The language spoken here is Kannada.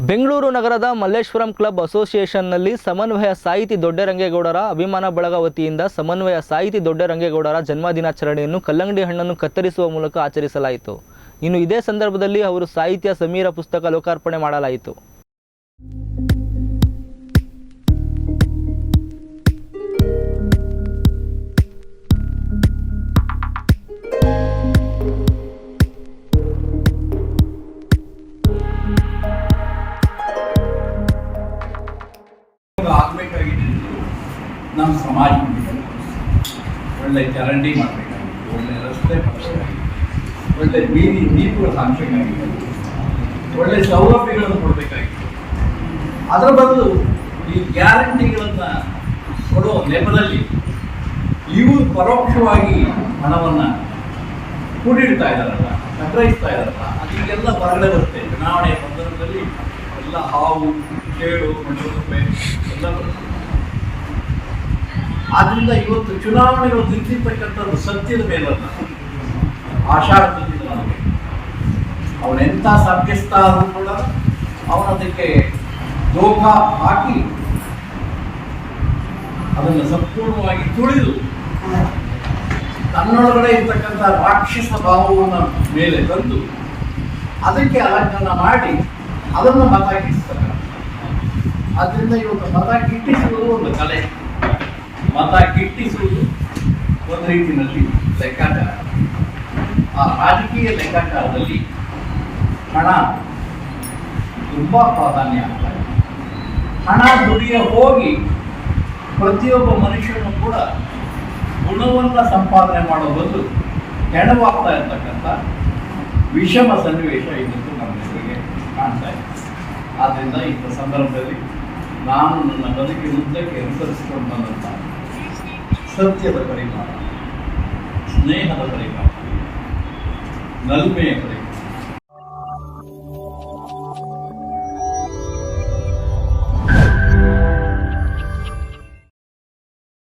ಬೆಂಗಳೂರು ನಗರದ ಮಲ್ಲೇಶ್ವರಂ ಕ್ಲಬ್ ಅಸೋಸಿಯೇಷನ್ನಲ್ಲಿ ಸಮನ್ವಯ ಸಾಹಿತಿ ದೊಡ್ಡರಂಗೇಗೌಡರ ಅಭಿಮಾನ ಬಳಗ ವತಿಯಿಂದ ಸಮನ್ವಯ ಸಾಹಿತಿ ದೊಡ್ಡರಂಗೇಗೌಡರ ಜನ್ಮದಿನಾಚರಣೆಯನ್ನು ಕಲ್ಲಂಗಡಿ ಹಣ್ಣನ್ನು ಕತ್ತರಿಸುವ ಮೂಲಕ ಆಚರಿಸಲಾಯಿತು. ಇನ್ನು ಇದೇ ಸಂದರ್ಭದಲ್ಲಿ ಅವರು ಸಾಹಿತ್ಯ ಸಮೀರ ಪುಸ್ತಕ ಲೋಕಾರ್ಪಣೆ ಮಾಡಲಾಯಿತು. ಆಗಬೇಕಾಗಿದ್ದು ನಮ್ಮ ಸಮಾಜ ಒಳ್ಳೆ ಚರಂಡಿ ಮಾಡಬೇಕಾಗಿತ್ತು, ಒಳ್ಳೆ ರಸ್ತೆ ಮಾಡಬೇಕಾಗಿತ್ತು, ಒಳ್ಳೆ ಬೀದಿ ದೀಪಗಳು ಹಾಕಬೇಕಾಗಿತ್ತು, ಒಳ್ಳೆ ಸೌಲಭ್ಯಗಳನ್ನು ಕೊಡಬೇಕಾಗಿತ್ತು. ಅದರ ಬದಲು ಈ ಗ್ಯಾರಂಟಿಗಳನ್ನು ಕೊಡೋ ನೆಪದಲ್ಲಿ ಇವರು ಪರೋಕ್ಷವಾಗಿ ಹಣವನ್ನು ಕೂಡಿಡ್ತಾ ಇದ್ದಾರಲ್ಲ, ಸಂಗ್ರಹಿಸ್ತಾ ಇದ್ದಾರಲ್ಲ, ಅದಕ್ಕೆಲ್ಲ ಹೊರಗಡೆ ಬರುತ್ತೆ. ಚುನಾವಣೆ ಸಂದರ್ಭದಲ್ಲಿ ಎಲ್ಲ ಹಾವು ಕೇಳು ಮಂಡಲುಪ್ಪೆ ಎಲ್ಲ ಬರುತ್ತೆ. ಆದ್ರಿಂದ ಇವತ್ತು ಚುನಾವಣೆಗಳು ನಿಂತಿರ್ತಕ್ಕಂಥದ್ದು ಸತ್ಯದ ಮೇಲಲ್ಲ, ಆಷಾಢದಿಂದ ಅವನೆಂಥ ಸಭ್ಯಸ್ಥ ಆದರೂ ಕೂಡ ಅವನದಕ್ಕೆ ದೋಖ ಹಾಕಿ ಅದನ್ನು ಸಂಪೂರ್ಣವಾಗಿ ತುಳಿದು ತನ್ನೊಳಗಡೆ ಇರ್ತಕ್ಕಂಥ ರಾಕ್ಷಸ ಭಾವವನ್ನು ಮೇಲೆ ತಂದು ಅದಕ್ಕೆ ಅಲಂಕರಣ ಮಾಡಿ ಅದನ್ನು ಮತ ಗಿಟ್ಟಿಸ್ತಾರೆ. ಆದ್ರಿಂದ ಇವತ್ತು ಮತ ಗಿಟ್ಟಿಸುವುದು ಒಂದು ಕಲೆ, ಮತ ಗಿಟ್ಟಿಸುವುದು ಒಂದು ರೀತಿಯಲ್ಲಿ ಲೆಕ್ಕಾಚಾರ. ಆ ರಾಜಕೀಯ ಲೆಕ್ಕಾಚಾರದಲ್ಲಿ ಹಣ ತುಂಬಾ ಪ್ರಾಧಾನ್ಯ ಆಗ್ತದೆ. ಹಣ ದುಡಿಯ ಹೋಗಿ ಪ್ರತಿಯೊಬ್ಬ ಮನುಷ್ಯನು ಕೂಡ ಗುಣವನ್ನು ಸಂಪಾದನೆ ಮಾಡೋ ಬದಲು ಹೆಣವಾಗ್ತಾ ಇರ್ತಕ್ಕಂಥ ವಿಷಮ ಸನ್ನಿವೇಶ ಇವತ್ತು ನಮ್ಮ ಹೆಸರಿಗೆ ಕಾಣ್ತಾ ಇದೆ. ಆದ್ದರಿಂದ ಇಂಥ ಸಂದರ್ಭದಲ್ಲಿ ನಾನು ನನ್ನ ಬದುಕಿನುದ್ದಕ್ಕೆ ಅನುಸರಿಸಿಕೊಂಡು ಬಂದಂಥ ಸತ್ಯದ ಪರಿಮಾಣ, ಸ್ನೇಹದ ಪರಿಮಾಣ, ನಲ್ಮೆಯ ಪರಿಮಾಣ,